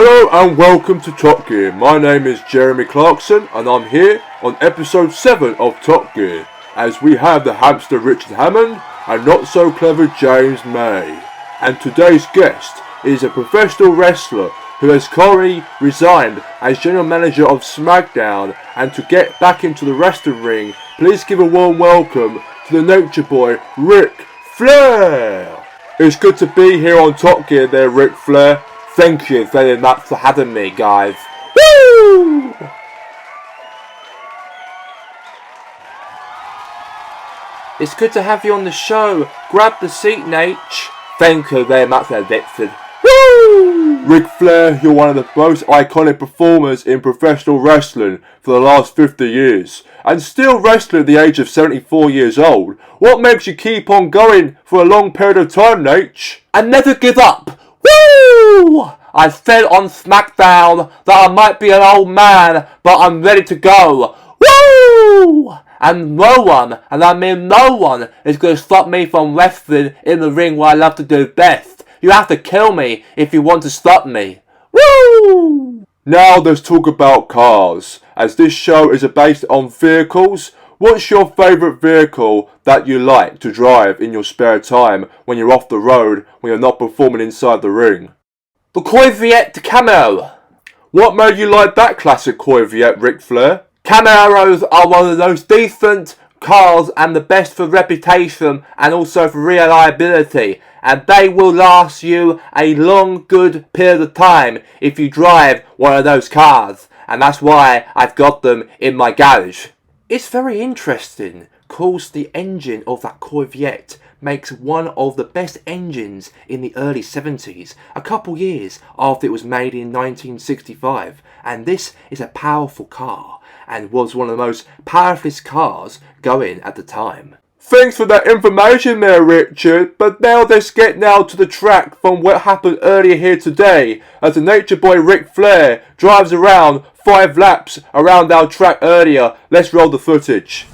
Hello and welcome to Top Gear. My name is Jeremy Clarkson and I'm here on episode 7 of Top Gear as we have the hamster Richard Hammond and not so clever James May. And today's guest is a professional wrestler who has currently resigned as general manager of SmackDown, and to get back into the wrestling ring, please give a warm welcome to the Nature Boy, Ric Flair. It's good to be here on Top Gear there, Ric Flair. Thank you very much for having me, guys. Woo! It's good to have you on the show. Grab the seat, Nate. Thank you very much, Dixon. Woo! Ric Flair, you're one of the most iconic performers in professional wrestling for the last 50 years. And still wrestling at the age of 74 years old. What makes you keep on going for a long period of time, Nate? And never give up. Woo! I said on SmackDown that I might be an old man, but I'm ready to go. Woo! And no one, and I mean no one, is going to stop me from wrestling in the ring what I love to do best. You have to kill me if you want to stop me. Woo! Now let's talk about cars. As this show is based on vehicles, what's your favourite vehicle that you like to drive in your spare time when you're off the road, when you're not performing inside the ring? The Corvette Camaro. What made you like that classic Corvette, Ric Flair? Camaros are one of those decent cars and the best for reputation and also for reliability. And they will last you a long, good period of time if you drive one of those cars. And that's why I've got them in my garage. It's very interesting, cause the engine of that Corvette makes one of the best engines in the early 70s, a couple years after it was made in 1965. And this is a powerful car, and was one of the most powerfulest cars going at the time. Thanks for that information there, Richard, but now let's get to the track from what happened earlier here today, as the Nature Boy Ric Flair drives around 5 laps around our track earlier. Let's roll the footage.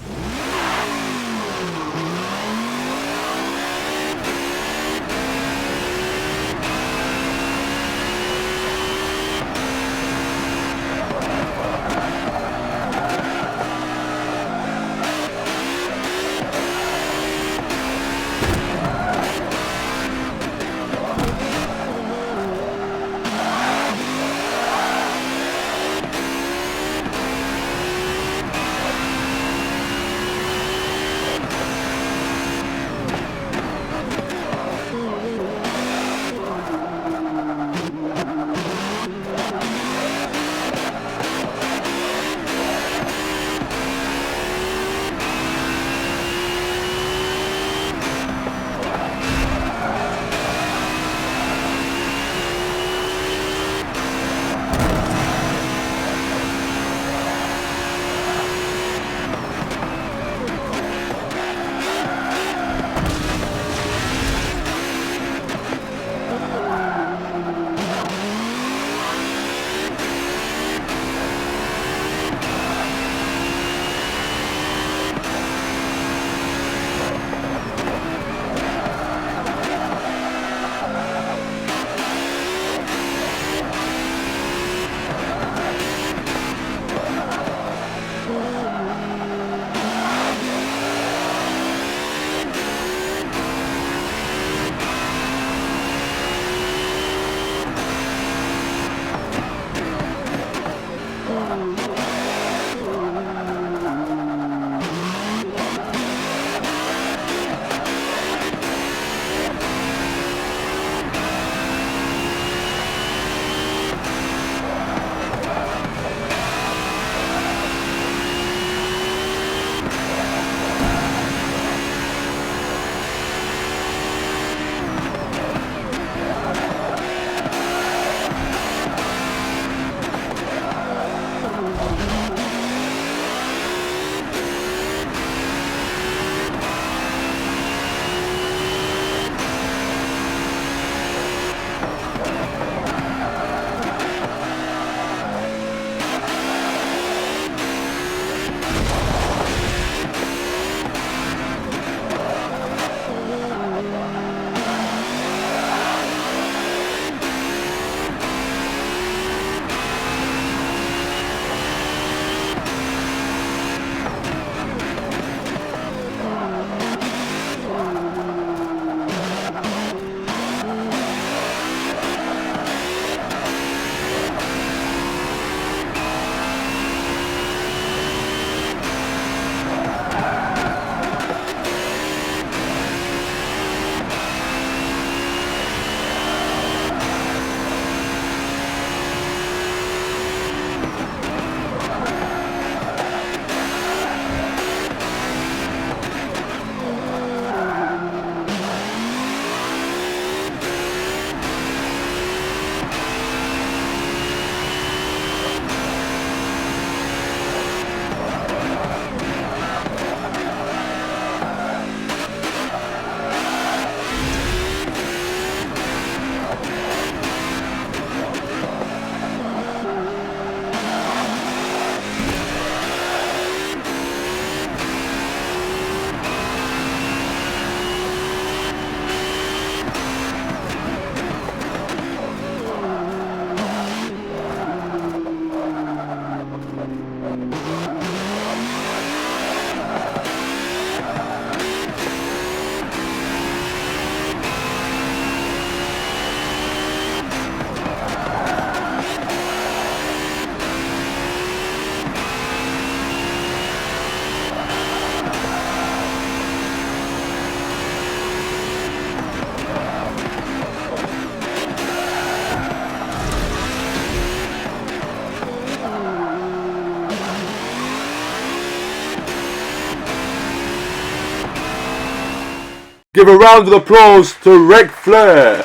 Give a round of applause to Ric Flair.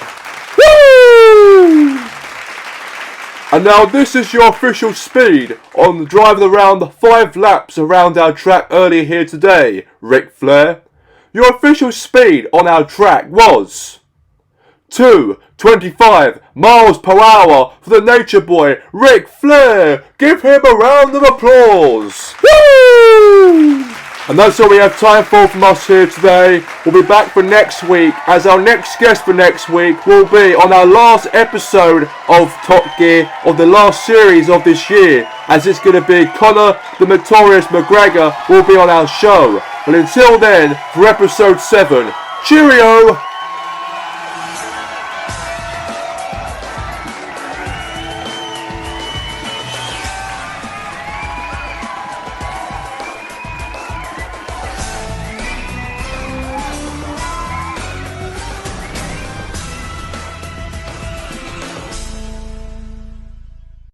Woo! And now this is your official speed on driving around 5 laps around our track earlier here today, Ric Flair. Your official speed on our track was 225 miles per hour for the nature boy, Ric Flair. Give him a round of applause. Woo! And that's all we have time for from us here today. We'll be back for next week, as our next guest for next week will be on our last episode of Top Gear of the last series of this year, as it's going to be Conor the Notorious McGregor will be on our show. But until then, for episode 7, cheerio!